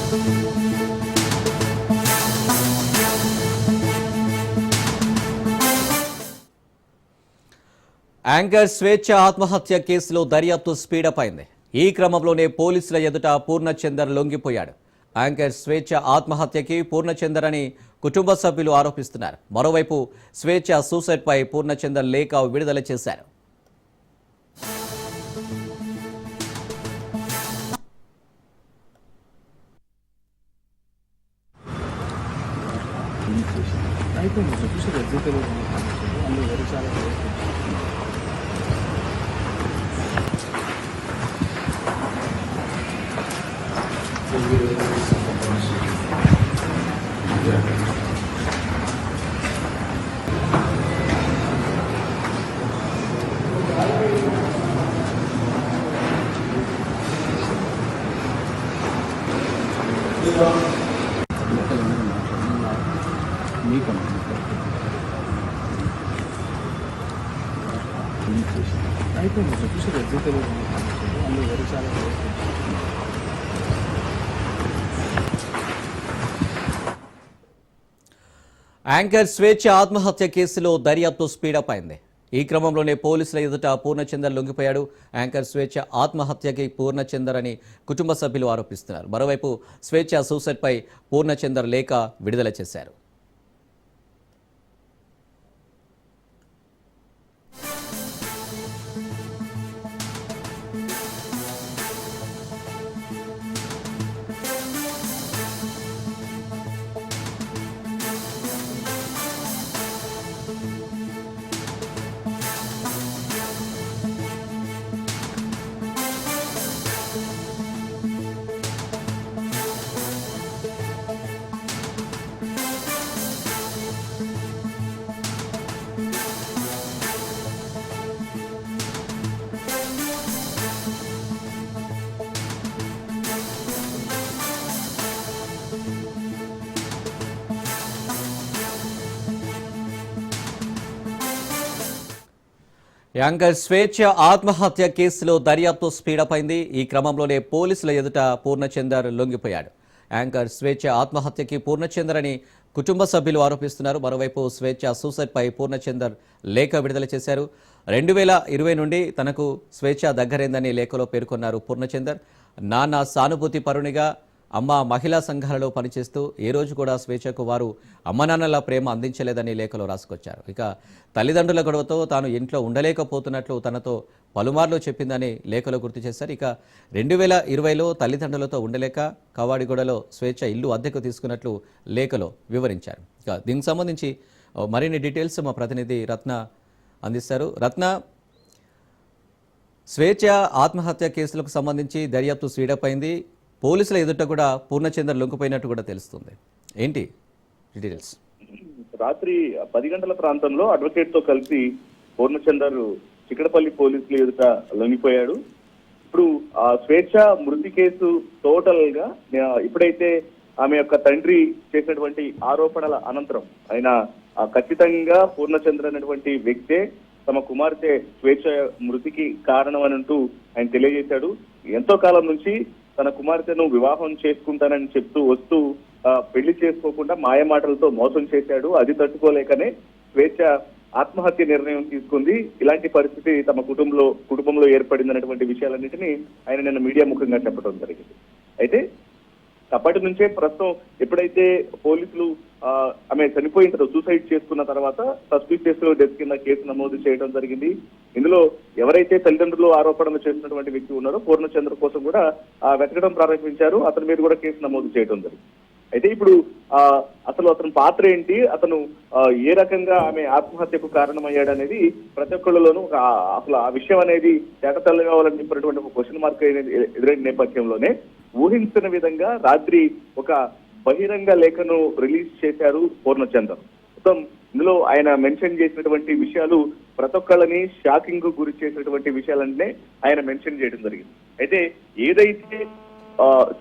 Anchor స్వేచ్ఛ ఆత్మహత్య కేసులో దర్యాప్తు స్పీడప్ అయింది. ఈ క్రమంలోనే పోలీసుల ఎదుట పూర్ణచందర్ లొంగిపోయాడు. యాంకర్ స్వేచ్ఛ ఆత్మహత్యకి పూర్ణచందర్ అని కుటుంబ సభ్యులు ఆరోపిస్తున్నారు. మరోవైపు స్వేచ్ఛ సూసైడ్ పై పూర్ణచందర్ లేఖ విడుదల చేశారు. యాంకర్ స్వేచ్ఛ ఆత్మహత్య కేసులో దర్యాప్తు స్పీడప్ అయింది. ఈ క్రమంలోనే పోలీసుల ఎదుట పూర్ణచందర్ లొంగిపోయాడు. యాంకర్ స్వేచ్ఛ ఆత్మహత్యకి పూర్ణచందర్ అని కుటుంబ సభ్యులు ఆరోపిస్తున్నారు. మరోవైపు స్వేచ్ఛ సూసైడ్ పై పూర్ణచందర్ లేఖ విడుదల చేశారు. యాంకర్ స్వేచ్ఛ ఆత్మహత్య కేసులో దర్యాప్తు స్పీడప్ అయింది. ఈ క్రమంలోనే పోలీసుల ఎదుట పూర్ణచందర్ లొంగిపోయాడు. యాంకర్ స్వేచ్ఛ ఆత్మహత్యకి పూర్ణచందర్ అని కుటుంబ సభ్యులు ఆరోపిస్తున్నారు. మరోవైపు స్వేచ్ఛ సూసైడ్ పై పూర్ణచందర్ లేఖ విడుదల చేశారు. 2020 నుండి తనకు స్వేచ్ఛ దగ్గరైందని లేఖలో పేర్కొన్నారు పూర్ణచందర్. నాన్న సానుభూతి పరునిగా అమ్మ మహిళా సంఘాలలో పనిచేస్తూ ఏ రోజు కూడా స్వేచ్ఛకు వారు అమ్మనాన్నల ప్రేమ అందించలేదని లేఖలో రాసుకొచ్చారు. ఇక తల్లిదండ్రుల గొడవతో తాను ఇంట్లో ఉండలేకపోతున్నట్లు తనతో పలుమార్లు చెప్పిందని లేఖలో గుర్తు చేశారు. ఇక 2020లో తల్లిదండ్రులతో ఉండలేక కవాడిగూడలో స్వేచ్ఛ ఇల్లు అద్దెకు తీసుకున్నట్లు లేఖలో వివరించారు. ఇక దీనికి సంబంధించి మరిన్ని డీటెయిల్స్ మా ప్రతినిధి రత్న అందిస్తారు. రత్న, స్వేచ్ఛ ఆత్మహత్య కేసులకు సంబంధించి దర్యాప్తు స్పీడప్ అయింది. పోలీసుల ఎదుట కూడా పూర్ణచందర్ లొంగిపోయినట్టు కూడా తెలుస్తుంది. ఏంటి డీటెయిల్స్? రాత్రి 10 గంటల ప్రాంతంలో అడ్వకేట్ తో కలిసి పూర్ణచందర్ చిక్కడపల్లి పోలీసుల ఎదుట లొంగిపోయాడు. ఇప్పుడు ఆ స్వేచ్ఛ మృతి కేసు టోటల్ గా ఇప్పుడైతే ఆమె యొక్క తండ్రి చేసినటువంటి ఆరోపణల అనంతరం ఆయన ఖచ్చితంగా పూర్ణచంద్ర అనేటువంటి వ్యక్తే తమ కుమార్తె స్వేచ్ఛ మృతికి కారణం అని అంటూ ఆయన తెలియజేశాడు. ఎంతో కాలం నుంచి తన కుమార్తెను వివాహం చేసుకుంటానని చెప్తూ వస్తూ పెళ్లి చేసుకోకుండా మాయమాటలతో మోసం చేశాడు. అది తట్టుకోలేకనే స్వేచ్ఛ ఆత్మహత్య నిర్ణయం తీసుకుంది. ఇలాంటి పరిస్థితి తమ కుటుంబంలో ఏర్పడిందనేటువంటి విషయాలన్నింటినీ ఆయన నిన్న మీడియా ముఖంగా చెప్పడం జరిగింది. అయితే అప్పటి నుంచే ప్రస్తుతం ఎప్పుడైతే పోలీసులు ఆమె చనిపోయిన తర్వాత సూసైడ్ చేసుకున్న తర్వాత సస్పిషియస్ డెత్ కింద కేసు నమోదు చేయడం జరిగింది. ఇందులో ఎవరైతే తల్లిదండ్రులు ఆరోపణలు చేసినటువంటి వ్యక్తి ఉన్నారో పూర్ణచంద్ర కోసం కూడా వెతకడం ప్రారంభించారు. అతని మీద కూడా కేసు నమోదు చేయడం జరిగింది. అయితే ఇప్పుడు అసలు అతని పాత్ర ఏంటి, అతను ఏ రకంగా ఆమె ఆత్మహత్యకు కారణమయ్యాడు అనేది ప్రతి ఒక్కళ్ళలోనూ అసలు ఆ విషయం అనేది తేటతెల్ల కావాలని చెప్పినటువంటి ఒక క్వశ్చన్ మార్క్ ఎదురైన నేపథ్యంలోనే ఊహించిన విధంగా రాత్రి ఒక బహిరంగ లేఖను రిలీజ్ చేశారు పూర్ణచందర్. మొత్తం ఇందులో ఆయన మెన్షన్ చేసినటువంటి విషయాలు ప్రతి ఒక్కళ్ళని షాకింగ్ కు గురి చేసినటువంటి విషయాలంటే ఆయన మెన్షన్ చేయడం జరిగింది. అయితే ఏదైతే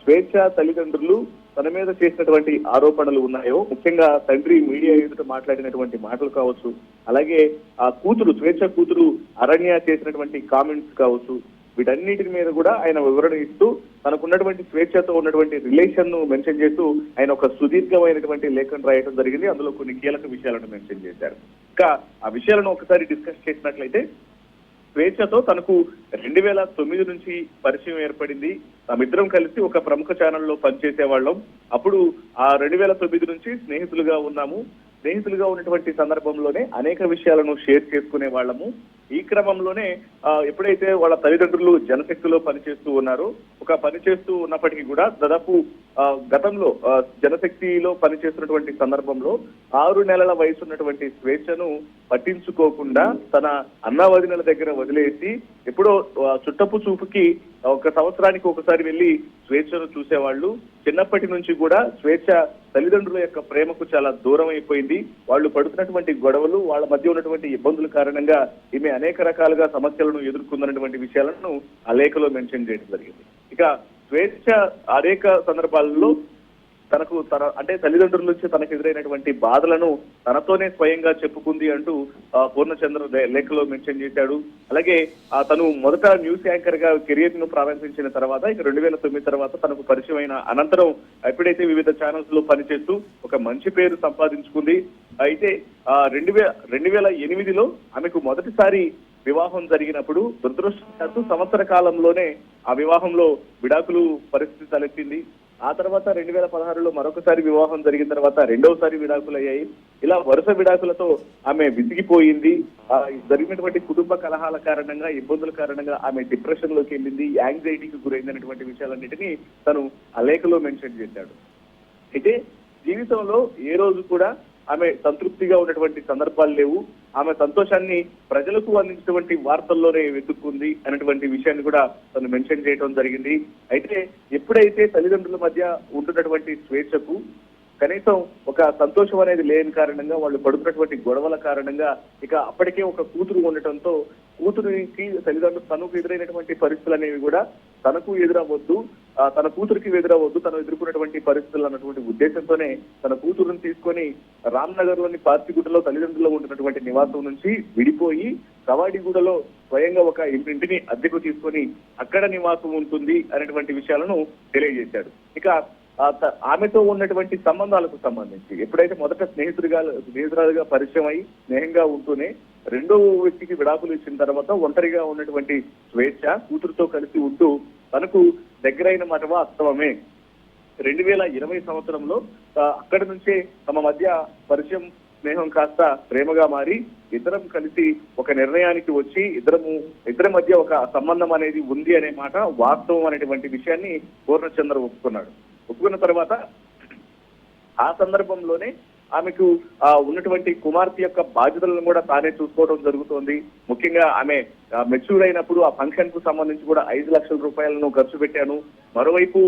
స్వేచ్ఛ తల్లిదండ్రులు తన మీద చేసినటువంటి ఆరోపణలు ఉన్నాయో, ముఖ్యంగా తండ్రి మీడియా ఎదుట మాట్లాడినటువంటి మాటలు కావచ్చు, అలాగే ఆ కూతురు స్వేచ్ఛ కూతురు అరణ్య చేసినటువంటి కామెంట్స్ కావచ్చు, వీటన్నిటి మీద కూడా ఆయన వివరణ ఇస్తూ తనకున్నటువంటి స్వేచ్ఛతో ఉన్నటువంటి రిలేషన్ ను మెన్షన్ చేస్తూ ఆయన ఒక సుదీర్ఘమైనటువంటి లేఖను రాయడం జరిగింది. అందులో కొన్ని కీలక విషయాలను మెన్షన్ చేశారు. ఇంకా ఆ విషయాలను ఒకసారి డిస్కస్ చేసినట్లయితే, స్వేచ్ఛతో తనకు 2009 నుంచి పరిచయం ఏర్పడింది. తామిద్దరం కలిసి ఒక ప్రముఖ ఛానల్లో పనిచేసేవాళ్ళం. అప్పుడు ఆ 2009 నుంచి స్నేహితులుగా ఉన్నాము. స్నేహితులుగా ఉన్నటువంటి సందర్భంలోనే అనేక విషయాలను షేర్ చేసుకునే వాళ్ళము. ఈ క్రమంలోనే ఎప్పుడైతే వాళ్ళ తల్లిదండ్రులు జనశక్తిలో పనిచేస్తూ ఉన్నారో, ఒక పనిచేస్తూ ఉన్నప్పటికీ కూడా దాదాపు గతంలో జనశక్తిలో పనిచేస్తున్నటువంటి సందర్భంలో 6 నెలల వయసు ఉన్నటువంటి స్వేచ్ఛను పట్టించుకోకుండా తన అన్నావదినల దగ్గర వదిలేసి ఎప్పుడో చుట్టపు చూపుకి ఒక సంవత్సరానికి ఒకసారి వెళ్లి స్వేచ్ఛను చూసేవాళ్ళు. చిన్నప్పటి నుంచి కూడా స్వేచ్ఛ తల్లిదండ్రుల యొక్క ప్రేమకు చాలా దూరం అయిపోయింది. వాళ్ళు పడుతున్నటువంటి గొడవలు, వాళ్ళ మధ్య ఉన్నటువంటి ఇబ్బందుల కారణంగా ఈమె అనేక రకాలుగా సమస్యలను ఎదుర్కొన్నటువంటి విషయాలను ఆ లేఖలో మెన్షన్ చేయడం జరిగింది. ఇక స్వేచ్ఛ అనేక సందర్భాలలో అంటే తల్లిదండ్రుల నుంచి తనకు ఎదురైనటువంటి బాధలను తనతోనే స్వయంగా చెప్పుకుంది అంటూ పూర్ణచంద్ర లేఖలో మెన్షన్ చేశాడు. అలాగే తను మొదట న్యూస్ యాంకర్ గా కెరియర్ ను ప్రారంభించిన తర్వాత, ఇక 2009 తర్వాత తనకు పరిచయమైన అనంతరం ఎప్పుడైతే వివిధ ఛానల్స్ లో పనిచేస్తూ ఒక మంచి పేరు సంపాదించుకుంది. అయితే 2008లో ఆమెకు మొదటిసారి వివాహం జరిగినప్పుడు దురదృష్టవశాత్తు సంవత్సర కాలంలోనే ఆ వివాహంలో విడాకులు పరిస్థితి తలెత్తింది. ఆ తర్వాత 2016లో మరొకసారి వివాహం జరిగిన తర్వాత రెండవసారి విడాకులు అయ్యాయి. ఇలా వరుస విడాకులతో ఆమె విసిగిపోయింది. జరిగినటువంటి కుటుంబ కలహాల కారణంగా, ఇబ్బందుల కారణంగా ఆమె డిప్రెషన్ లోకి వెళ్ళింది, యాంగ్జైటీకి గురైందనేటువంటి విషయాలన్నిటినీ తను ఆ లేఖలో మెన్షన్ చేశాడు. అయితే జీవితంలో ఏ రోజు కూడా ఆమె సంతృప్తిగా ఉన్నటువంటి సందర్భాలు లేవు. ఆమె సంతోషాన్ని ప్రజలకు అందించినటువంటి వార్తల్లోనే వెతుక్కుంది అనేటువంటి విషయాన్ని కూడా తను మెన్షన్ చేయడం జరిగింది. అయితే ఎప్పుడైతే తల్లిదండ్రుల మధ్య ఉంటున్నటువంటి స్వేచ్ఛకు కనీసం ఒక సంతోషం అనేది లేని కారణంగా, వాళ్ళు పడుతున్నటువంటి గొడవల కారణంగా, ఇక అప్పటికే ఒక కూతురు ఉండటంతో కూతురికి తల్లిదండ్రులు తనకు ఎదురైనటువంటి పరిస్థితులు అనేవి కూడా తనకు ఎదురవ్వద్దు, తన కూతురికి ఎదురవ్వద్దు, తను ఎదుర్కొన్నటువంటి పరిస్థితులు అన్నటువంటి ఉద్దేశంతోనే తన కూతురుని తీసుకొని రామ్నగర్ లోని పార్సిగూడలో తల్లిదండ్రులు ఉంటున్నటువంటి నివాసం నుంచి విడిపోయి కవాడిగూడలో స్వయంగా ఒక ఇంటిని అద్దెకు తీసుకొని అక్కడ నివాసం ఉంటుంది అనేటువంటి విషయాలను తెలియజేశాడు. ఇక ఆమెతో ఉన్నటువంటి సంబంధాలకు సంబంధించి ఎప్పుడైతే మొదట స్నేహితురాలుగా పరిచయం అయి స్నేహంగా ఉంటూనే రెండో వ్యక్తికి విడాకులు ఇచ్చిన తర్వాత ఒంటరిగా ఉన్నటువంటి స్వేచ్ఛ కూతురుతో కలిసి ఉంటూ తనకు దగ్గరైన మాట వాస్తవమే. 2020 సంవత్సరంలో అక్కడి నుంచే తమ మధ్య పరిచయం, స్నేహం కాస్త ప్రేమగా మారి ఇద్దరం కలిసి ఒక నిర్ణయానికి వచ్చి ఇద్దరి మధ్య ఒక సంబంధం అనేది ఉంది అనే మాట వాస్తవం అనేటువంటి విషయాన్ని పూర్ణచంద్ర ఒప్పుకున్న తర్వాత ఆ సందర్భంలోనే ఆమెకు ఉన్నటువంటి కుమార్తె యొక్క బాధ్యతలను కూడా తానే చూసుకోవడం జరుగుతోంది. ముఖ్యంగా ఆమె మెచ్యూర్ అయినప్పుడు ఆ ఫంక్షన్ కు సంబంధించి కూడా 5 లక్షల రూపాయలను ఖర్చు పెట్టాను. మరోవైపు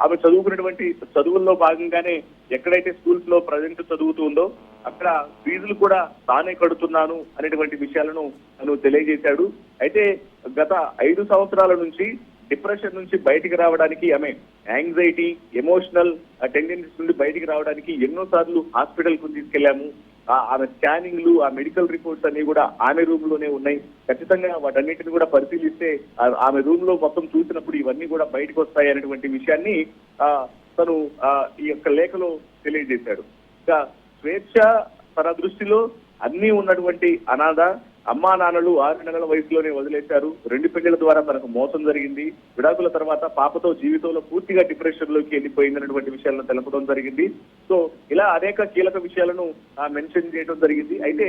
ఆమె చదువుకున్నటువంటి చదువుల్లో భాగంగానే ఎక్కడైతే స్కూల్స్ లో ప్రజెంట్ చదువుతుందో అక్కడ ఫీజులు కూడా తానే కడుతున్నాను అనేటువంటి విషయాలను తను తెలియజేశాడు. అయితే గత 5 సంవత్సరాల నుంచి డిప్రెషన్ నుంచి బయటికి రావడానికి, ఆమె యాంగ్జైటీ, ఎమోషనల్ టెండెన్సీస్ నుండి బయటికి రావడానికి ఎన్నోసార్లు హాస్పిటల్ కు తీసుకెళ్లాము. ఆమె స్కానింగ్లు, ఆ మెడికల్ రిపోర్ట్స్ అన్ని కూడా ఆమె రూమ్ లోనే ఉన్నాయి. ఖచ్చితంగా వాటన్నిటిని కూడా పరిశీలిస్తే ఆమె రూమ్ లో మొత్తం చూసినప్పుడు ఇవన్నీ కూడా బయటకు వస్తాయి అనేటువంటి విషయాన్ని తను ఈ యొక్క లేఖలో తెలియజేశాడు. ఇంకా స్వేచ్ఛ తన దృష్టిలో అన్ని ఉన్నటువంటి అనాథ, అమ్మా నాన్నలు 6 నెలల వయసులోనే వదిలేశారు. 2 పెళ్లిల ద్వారా తనకు మోసం జరిగింది. విడాకుల తర్వాత పాపతో జీవితంలో పూర్తిగా డిప్రెషన్ లోకి వెళ్ళిపోయిందన్నటువంటి విషయాలను తెలపడం జరిగింది. సో ఇలా అనేక కీలక విషయాలను మెన్షన్ చేయడం జరిగింది. అయితే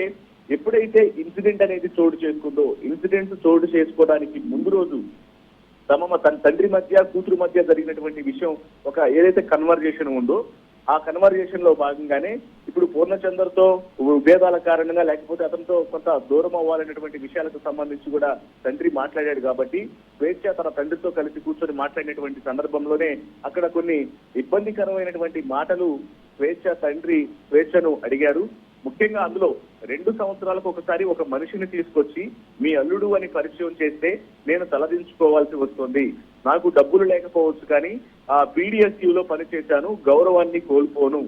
ఎప్పుడైతే ఇన్సిడెంట్ అనేది చోటు చేసుకుందో, ఇన్సిడెంట్ చోటు చేసుకోవడానికి ముందు రోజు తన తండ్రి మధ్య కూతురు మధ్య జరిగినటువంటి విషయం, ఒక ఏదైతే కన్వర్జేషన్ ఉందో ఆ కన్వర్జేషన్ లో భాగంగానే ఇప్పుడు పూర్ణచంద్రతో విభేదాల కారణంగా లేకపోతే అతనితో కొంత దూరం అవ్వాలనేటువంటి విషయాలకు సంబంధించి కూడా తండ్రి మాట్లాడాడు. కాబట్టి స్వేచ్ఛ తన తండ్రితో కలిసి కూర్చొని మాట్లాడినటువంటి సందర్భంలోనే అక్కడ కొన్ని ఇబ్బందికరమైనటువంటి మాటలు తండ్రి స్వేచ్ఛను అడిగారు. ముఖ్యంగా అందులో 2 సంవత్సరాలకు ఒకసారి ఒక మనిషిని తీసుకొచ్చి మీ అల్లుడు అని పరిచయం చేస్తే నేను తలదించుకోవాల్సి వస్తుంది. నాకు డబ్బులు లేకపోవచ్చు కానీ PDSUలో పనిచేశాను, గౌరవాన్ని కోల్పోను.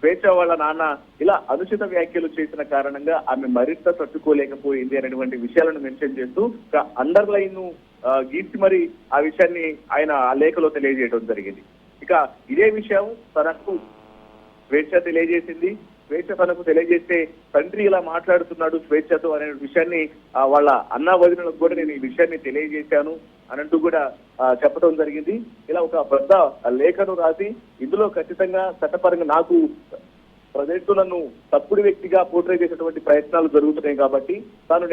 స్వేచ్ఛ వాళ్ళ నాన్న ఇలా అనుచిత వ్యాఖ్యలు చేసిన కారణంగా ఆమె మరింత తట్టుకోలేకపోయింది అనేటువంటి విషయాలను మెన్షన్ చేస్తూ అండర్లైన్ గీర్చి మరి ఆ విషయాన్ని ఆయన ఆ లేఖలో తెలియజేయడం జరిగింది. ఇక ఇదే విషయం తనకు స్వేచ్ఛ తెలియజేసింది. స్వేచ్ఛ తనకు తెలియజేస్తే తండ్రి ఇలా మాట్లాడుతున్నాడు స్వేచ్ఛతో అనే విషయాన్ని వాళ్ళ అన్నా వదినలకు కూడా నేను ఈ విషయాన్ని తెలియజేశాను అనంటూ కూడా చెప్పడం జరిగింది. ఇలా ఒక పెద్ద లేఖను రాసి ఇందులో ఖచ్చితంగా చట్టపరంగా నాకు ప్రజెంట్ నన్ను తప్పుడు వ్యక్తిగా పోర్ట్రే చేసేటువంటి ప్రయత్నాలు జరుగుతున్నాయి కాబట్టి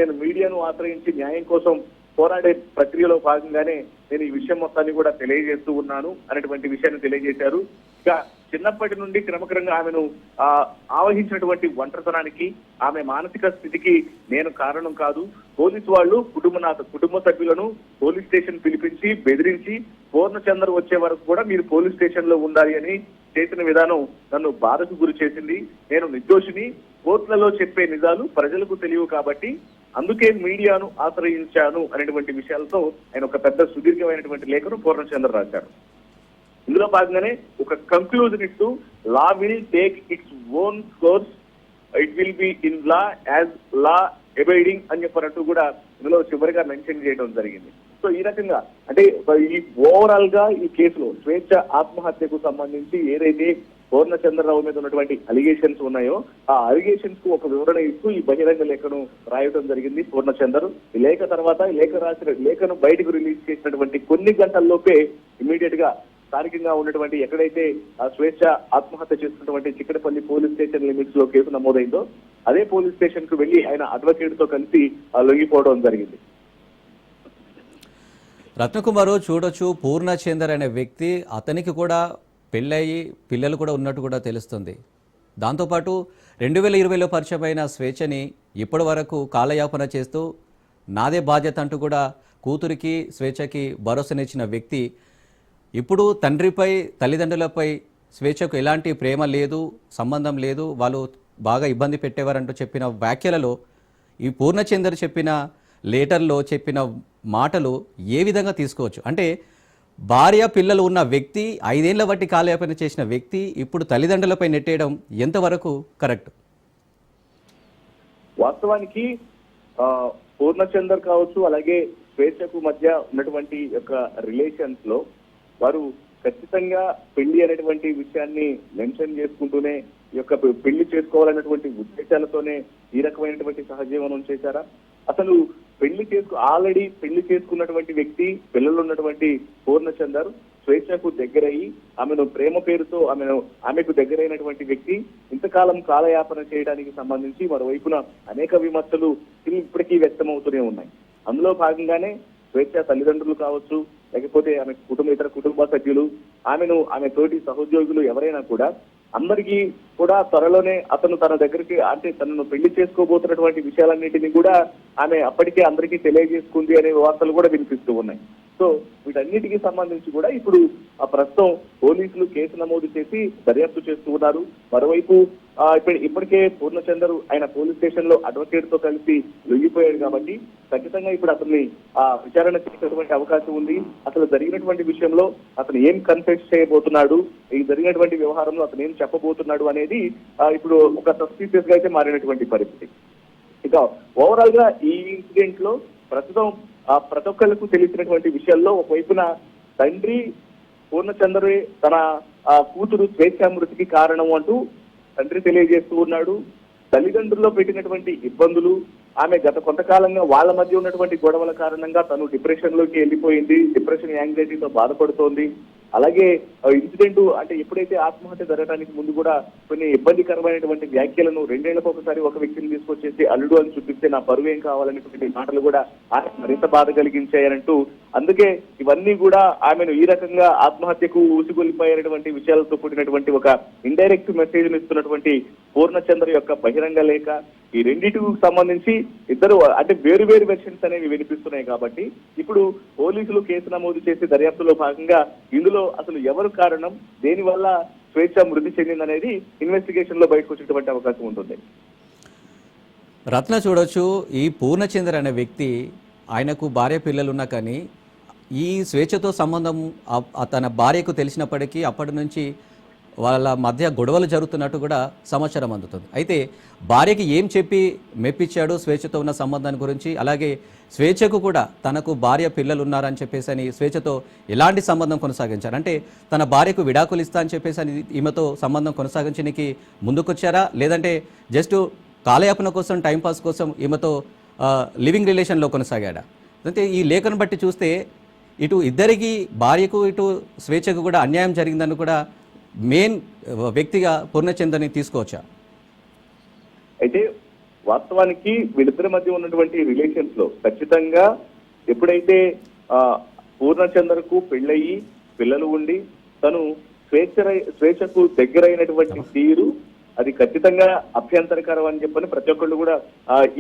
నేను మీడియాను ఆశ్రయించి న్యాయం కోసం పోరాడే ప్రక్రియలో భాగంగానే నేను ఈ విషయం మొత్తాన్ని కూడా తెలియజేస్తూ ఉన్నాను అనేటువంటి విషయాన్ని తెలియజేశారు. ఇక చిన్నప్పటి నుండి క్రమక్రమంగా ఆమెను ఆవహించినటువంటి ఒంటరితనానికి, ఆమె మానసిక స్థితికి నేను కారణం కాదు. పోలీసు వాళ్ళు కుటుంబ సభ్యులను పోలీస్ స్టేషన్ పిలిపించి బెదిరించి పూర్ణచంద్ర వచ్చే వరకు కూడా మీరు పోలీస్ స్టేషన్ లో ఉండాలి అని చేసిన విధానం నన్ను బాధకు గురి చేసింది. నేను నిర్దోషిని. కోర్టులలో చెప్పే నిజాలు ప్రజలకు తెలియవు కాబట్టి అందుకే మీడియాను ఆశ్రయించాను అనేటువంటి విషయాలతో ఆయన ఒక పెద్ద సుదీర్ఘమైనటువంటి లేఖను పూర్ణచంద్ర రాశారు. ఇందులో భాగంగానే ఒక కంక్లూజన్ ఇస్తూ law will take its own course, it will be in law as law abiding అని చెప్పినట్టు కూడా ఇందులో చివరిగా మెన్షన్ చేయడం జరిగింది. సో ఈ రకంగా అంటే ఈ ఓవరాల్ గా ఈ కేసులో స్వేచ్ఛ ఆత్మహత్యకు సంబంధించి ఏదైతే పూర్ణచంద్రరావు మీద ఉన్నటువంటి అలిగేషన్స్ ఉన్నాయో ఆ అలిగేషన్స్ కు ఒక వివరణ ఇస్తూ ఈ బహిరంగ లేఖను రాయడం జరిగింది పూర్ణచంద్ర. ఈ లేఖ తర్వాత ఈ లేఖను బయటకు రిలీజ్ చేసినటువంటి కొన్ని గంటల్లోపే ఇమీడియట్ గా స్థానికంగా ఉన్నటువంటి ఎక్కడైతే ఆ స్వేచ్ఛ ఆత్మహత్య చేస్తున్నటువంటి చిక్కడపల్లి పోలీస్ స్టేషన్ లిమిట్స్ లో కేసు నమోదైందో అదే పోలీస్ స్టేషన్ కు వెళ్లి ఆయన అడ్వకేట్ తో కలిసి లొంగిపోవడం జరిగింది. రత్నకుమారు చూడొచ్చు, పూర్ణచందర్ అనే వ్యక్తి, అతనికి కూడా పెళ్ళయి పిల్లలు కూడా ఉన్నట్టు కూడా తెలుస్తుంది. దాంతోపాటు 2020లో పరిచయమైన స్వేచ్ఛని ఇప్పటి వరకు కాలయాపన చేస్తూ నాదే బాధ్యత అంటూ కూడా కూతురికి స్వేచ్ఛకి భరోసానిచ్చిన వ్యక్తి ఇప్పుడు తండ్రిపై తల్లిదండ్రులపై స్వేచ్ఛకు ఎలాంటి ప్రేమ లేదు, సంబంధం లేదు, వాళ్ళు బాగా ఇబ్బంది పెట్టేవారంటూ చెప్పిన వ్యాఖ్యలలో ఈ పూర్ణచందర్ చెప్పిన లేటర్లో చెప్పిన మాటలు ఏ విధంగా తీసుకోవచ్చు? అంటే భార్య పిల్లలు ఉన్న వ్యక్తి 5 ఏళ్ల బట్టి కాలయాపన చేసిన వ్యక్తి ఇప్పుడు తల్లిదండ్రులపై నెట్టేయడం ఎంతవరకు కరెక్ట్? వాస్తవానికి పూర్ణచందర్ కావచ్చు అలాగే స్వేచ్ఛకు మధ్య ఉన్నటువంటి యొక్క రిలేషన్స్ లో వారు ఖచ్చితంగా పెళ్లి అనేటువంటి విషయాన్ని మెన్షన్ చేసుకుంటూనే ఈ యొక్క పెళ్లి చేసుకోవాలన్నటువంటి ఉద్దేశాలతోనే ఈ రకమైనటువంటి సహజీవనం చేశారా? అసలు ఆల్రెడీ పెళ్లి చేసుకున్నటువంటి వ్యక్తి, పిల్లలు ఉన్నటువంటి పూర్ణచందర్ స్వేచ్ఛకు దగ్గరయ్యి ఆమెను ప్రేమ పేరుతో ఆమెకు దగ్గరైనటువంటి వ్యక్తి ఇంతకాలం కాలయాపన చేయడానికి సంబంధించి మరోవైపున అనేక విమర్శలు ఇప్పటికీ వ్యక్తమవుతూనే ఉన్నాయి. అందులో భాగంగానే స్వేచ్ఛ తల్లిదండ్రులు కావచ్చు, లేకపోతే ఆమె ఇతర కుటుంబ సభ్యులు, ఆమె తోటి సహోద్యోగులు ఎవరైనా కూడా అందరికీ కూడా త్వరలోనే అతను తన దగ్గరికి అంటే తనను పెళ్లి చేసుకోబోతున్నటువంటి విషయాలన్నింటినీ కూడా ఆమె అప్పటికే అందరికీ తెలియజేసుకుంది అనే వార్తలు కూడా వినిపిస్తూ ఉన్నాయి. సో వీటన్నిటికీ సంబంధించి కూడా ఇప్పుడు ప్రస్తుతం పోలీసులు కేసు నమోదు చేసి దర్యాప్తు చేస్తూ ఉన్నారు. మరోవైపు ఇప్పటికే పూర్ణచందర్ ఆయన పోలీస్ స్టేషన్ లో అడ్వకేట్ తో కలిసి లొంగిపోయాడు కాబట్టి ఖచ్చితంగా ఇప్పుడు అతన్ని విచారణ చేసేటువంటి అవకాశం ఉంది. అసలు జరిగినటువంటి విషయంలో అతను ఏం కన్ఫెస్ చేయబోతున్నాడు, ఈ జరిగినటువంటి వ్యవహారంలో అతను ఏం చెప్పబోతున్నాడు అనేది ఇప్పుడు ఒక సస్పీషియస్ గా అయితే మారినటువంటి పరిస్థితి. ఇక ఓవరాల్ గా ఈ ఇన్సిడెంట్ లో ప్రస్తుతం ప్రతి ఒక్కరికి తెలిసినటువంటి విషయాల్లో ఒకవైపున తండ్రి పూర్ణచంద్ర తన కూతురు స్వేచ్ఛామృతికి కారణం అంటూ తండ్రి తెలియజేస్తూ ఉన్నాడు. తల్లిదండ్రుల్లో పెట్టినటువంటి ఇబ్బందులు, ఆమె గత కొంతకాలంగా వాళ్ళ మధ్య ఉన్నటువంటి గొడవల కారణంగా తను డిప్రెషన్ లోకి వెళ్ళిపోయింది, డిప్రెషన్ యాంగ్జైటీతో బాధపడుతోంది. అలాగే ఇన్సిడెంట్ అంటే ఎప్పుడైతే ఆత్మహత్య జరగడానికి ముందు కూడా కొన్ని ఇబ్బందికరమైనటువంటి వ్యాఖ్యలను 2 ఏళ్లకు ఒకసారి ఒక వ్యక్తిని తీసుకొచ్చేసి అల్లుడు అని చూపిస్తే నా పరువు ఏం కావాలనేటువంటి మాటలు కూడా ఆమె మరింత బాధ కలిగించాయనంటూ అందుకే ఇవన్నీ కూడా ఆమెను ఈ రకంగా ఆత్మహత్యకు ఊసిగొలిపోయినటువంటి విషయాలతో కూడినటువంటి ఒక ఇండైరెక్ట్ మెసేజ్ ఇస్తున్నటువంటి పూర్ణచంద్ర యొక్క బహిరంగ లేఖ ఈ రెండింటికి సంబంధించి ఇద్దరు అంటే వేరు వేరు వెర్షన్స్ అనేవి వినిపిస్తున్నాయి. కాబట్టి ఇప్పుడు పోలీసులు కేసు నమోదు చేసి దర్యాప్తులో భాగంగా ఇందులో అసలు ఎవరు కారణం, దేనివల్ల స్వేచ్ఛ మృతి చెందిందనేది ఇన్వెస్టిగేషన్ లో బయటకు వచ్చేటువంటి అవకాశం ఉంటుంది. రత్న చూడొచ్చు, ఈ పూర్ణచంద్ర అనే వ్యక్తి ఆయనకు భార్య పిల్లలున్నా కానీ ఈ స్వేచ్ఛతో సంబంధం తన భార్యకు తెలిసినప్పటికీ అప్పటి నుంచి వాళ్ళ మధ్య గొడవలు జరుగుతున్నట్టు కూడా సమాచారం అందుతుంది. అయితే భార్యకి ఏం చెప్పి మెప్పించాడు స్వేచ్ఛతో ఉన్న సంబంధాన్ని గురించి, అలాగే స్వేచ్ఛకు కూడా తనకు భార్య పిల్లలు ఉన్నారని చెప్పేసి అని స్వేచ్ఛతో ఎలాంటి సంబంధం కొనసాగించారు, అంటే తన భార్యకు విడాకులు ఇస్తా అని చెప్పేసి అని ఈమెతో సంబంధం కొనసాగించడానికి ముందుకొచ్చారా, లేదంటే జస్ట్ కాలయాపన కోసం టైంపాస్ కోసం ఈమెతో లివింగ్ రిలేషన్లో కొనసాగాడా? అంటే ఈ లేఖను బట్టి చూస్తే ఇటు ఇద్దరికి భార్యకు ఇటు స్వేచ్ఛకు కూడా అన్యాయం జరిగిందని కూడా మెయిన్ వ్యక్తిగా పూర్ణచంద్రని తీసుకోవచ్చా? అయితే వాస్తవానికి వీళ్ళిద్దరి మధ్య ఉన్నటువంటి రిలేషన్స్ లో ఖచ్చితంగా ఎప్పుడైతే పూర్ణచంద్రకు పెళ్ళయి పిల్లలు ఉండి తను స్వేచ్ఛకు దగ్గరైనటువంటి తీరు అది ఖచ్చితంగా అభ్యంతరకరం అని చెప్పని ప్రతి ఒక్కళ్ళు కూడా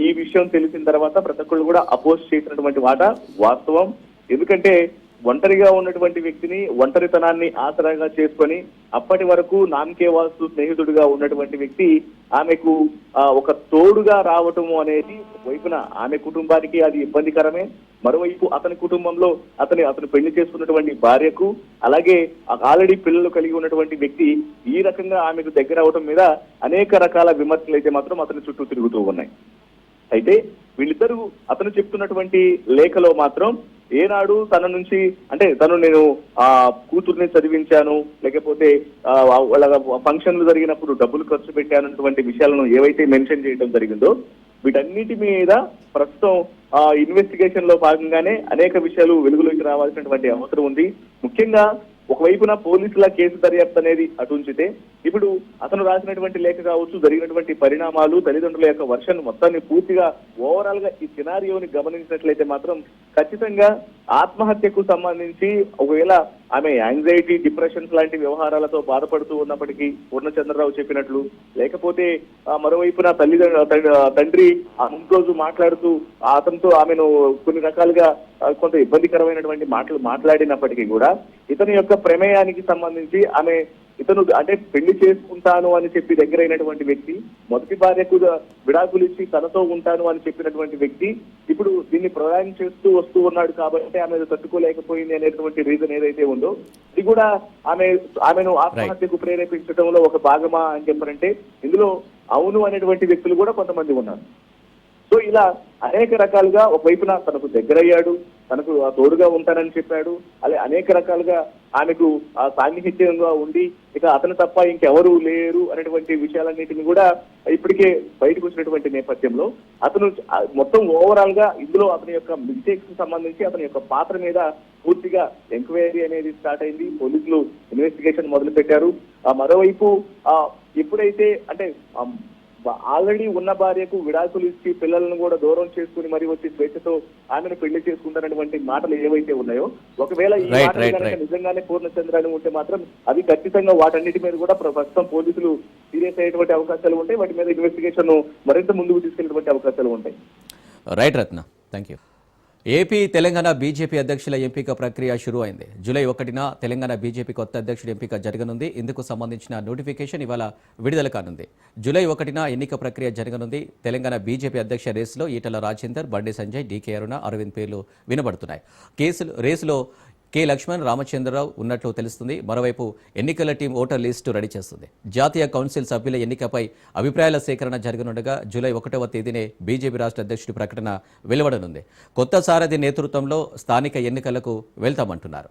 ఈ విషయం తెలిసిన తర్వాత ప్రతి ఒక్కళ్ళు కూడా అపోజ్ చేసినటువంటి మాట వాస్తవం. ఎందుకంటే ఒంటరిగా ఉన్నటువంటి వ్యక్తిని ఒంటరితనాన్ని ఆసరాగా చేసుకొని అప్పటి వరకు నామకే వాస్తు స్నేహితుడిగా ఉన్నటువంటి వ్యక్తి ఆమెకు ఒక తోడుగా రావటము అనేది వైపున ఆమె కుటుంబానికి అది ఇబ్బందికరమే, మరోవైపు అతని కుటుంబంలో అతను పెళ్లి చేసుకున్నటువంటి భార్యకు అలాగే ఆల్రెడీ పిల్లలు కలిగి ఉన్నటువంటి వ్యక్తి ఈ రకంగా ఆమెకు దగ్గర అవటం మీద అనేక రకాల విమర్శలు అయితే మాత్రం అతని చుట్టూ తిరుగుతూ ఉన్నాయి. అయితే వీళ్ళిద్దరూ అతను చెప్తున్నటువంటి లేఖలో మాత్రం ఏనాడు తన నుంచి అంటే నేను కూతుర్ని చదివించాను, లేకపోతే వాళ్ళ ఫంక్షన్లు జరిగినప్పుడు డబ్బులు ఖర్చు పెట్టానటువంటి విషయాలను ఏవైతే మెన్షన్ చేయడం జరిగిందో వీటన్నిటి మీద ప్రస్తుతం ఇన్వెస్టిగేషన్ లో భాగంగానే అనేక విషయాలు వెలుగులోకి రావాల్సినటువంటి అవసరం ఉంది. ముఖ్యంగా ఒకవైపున పోలీసుల కేసు దర్యాప్తు అనేది అటుంచితే ఇప్పుడు అతను రాసినటువంటి లేఖ కావచ్చు, జరిగినటువంటి పరిణామాలు, తల్లిదండ్రుల యొక్క వర్షన్ మొత్తాన్ని పూర్తిగా ఓవరాల్ గా ఈ సినారియోని గమనించినట్లయితే మాత్రం ఖచ్చితంగా ఆత్మహత్యకు సంబంధించి ఒకవేళ ఆమె యాంగ్జైటీ, డిప్రెషన్స్ లాంటి వ్యవహారాలతో బాధపడుతూ ఉన్నప్పటికీ పూర్ణచంద్రరావు చెప్పినట్లు, లేకపోతే మరోవైపున తండ్రి ఆ ముందు రోజు మాట్లాడుతూ అతనితో ఆమెను కొన్ని రకాలుగా కొంత ఇబ్బందికరమైనటువంటి మాటలు మాట్లాడినప్పటికీ కూడా ఇతని యొక్క ప్రమేయానికి సంబంధించి ఇతను అంటే పెళ్లి చేసుకుంటాను అని చెప్పి దగ్గరైనటువంటి వ్యక్తి, మొదటి భార్యకు విడాకులు ఇచ్చి తనతో ఉంటాను అని చెప్పినటువంటి వ్యక్తి ఇప్పుడు దీన్ని ప్రొలాంగ్ చేస్తూ వస్తూ ఉన్నాడు కాబట్టి ఆమె తట్టుకోలేకపోయింది అనేటువంటి రీజన్ ఏదైతే ఉందో ఇది కూడా ఆమెను ఆత్మహత్యకు ప్రేరేపించడంలో ఒక భాగమా అని చెప్పారంటే ఇందులో అవును అనేటువంటి వ్యక్తులు కూడా కొంతమంది ఉన్నారు. సో ఇలా అనేక రకాలుగా ఒకవైపున తనకు దగ్గరయ్యాడు, తనకు తోడుగా ఉంటానని చెప్పాడు, అలా అనేక రకాలుగా ఆమెకు సాన్నిహిత్యంగా ఉండి ఇక అతను తప్ప ఇంకెవరు లేరు అనేటువంటి విషయాలన్నింటినీ కూడా ఇప్పటికే బయటకు వచ్చినటువంటి నేపథ్యంలో అతను మొత్తం ఓవరాల్ గా ఇందులో అతని యొక్క మిస్టేక్స్ సంబంధించి అతని యొక్క పాత్ర మీద పూర్తిగా ఎంక్వైరీ అనేది స్టార్ట్ అయింది. పోలీసులు ఇన్వెస్టిగేషన్ మొదలు పెట్టారు. మరోవైపు ఎప్పుడైతే అంటే ఆల్రెడీ ఉన్న భార్యకు విడాకులు ఇచ్చి పిల్లలను కూడా దూరం చేసుకుని మరి వచ్చి స్వేచ్ఛతో ఆమెను పెళ్లి చేసుకుంటారనేటువంటి మాటలు ఏవైతే ఉన్నాయో ఒకవేళ ఈ మాటలు కనుక నిజంగానే పూర్ణచంద్రాన్ని ఉంటే మాత్రం అది ఖచ్చితంగా వాటన్నిటి మీద కూడా ప్రస్తుతం పోలీసులు సీరియస్ అయ్యేటువంటి అవకాశాలు ఉంటాయి. వాటి మీద ఇన్వెస్టిగేషన్ మరింత ముందుకు తీసుకెళ్లేటువంటి అవకాశాలు ఉంటాయి. Right Ratna, thank you. AP Telangana BJP అధ్యక్షుల ఎంపిక ప్రక్రియ షురూ అయింది. జూలై 1న తెలంగాణ బీజేపీ కొత్త అధ్యక్షుడి ఎంపిక జరగనుంది. ఇందుకు సంబంధించిన నోటిఫికేషన్ ఇవాళ విడుదల కానుంది. జూలై 1న ఎన్నిక ప్రక్రియ జరగనుంది. తెలంగాణ బీజేపీ అధ్యక్ష రేసులో ఈటల రాజేందర్, బండి సంజయ్, డీకే అరుణ, అరవింద్ పేర్లు వినబడుతున్నాయి. రేసులో కె లక్ష్మణ్, రామచంద్రరావు ఉన్నట్లు తెలుస్తుంది. మరోవైపు ఎన్నికల టీం ఓటర్ లిస్టు రెడీ చేస్తుంది. జాతీయ కౌన్సిల్ సభ్యుల ఎన్నికపై అభిప్రాయాల సేకరణ జరగనుండగా జూలై 1వ తేదీనే బీజేపీ రాష్ట్ర అధ్యక్షుడి ప్రకటన వెలువడనుంది. కొత్త సారథి నేతృత్వంలో స్థానిక ఎన్నికలకు వెళ్తామంటున్నారు.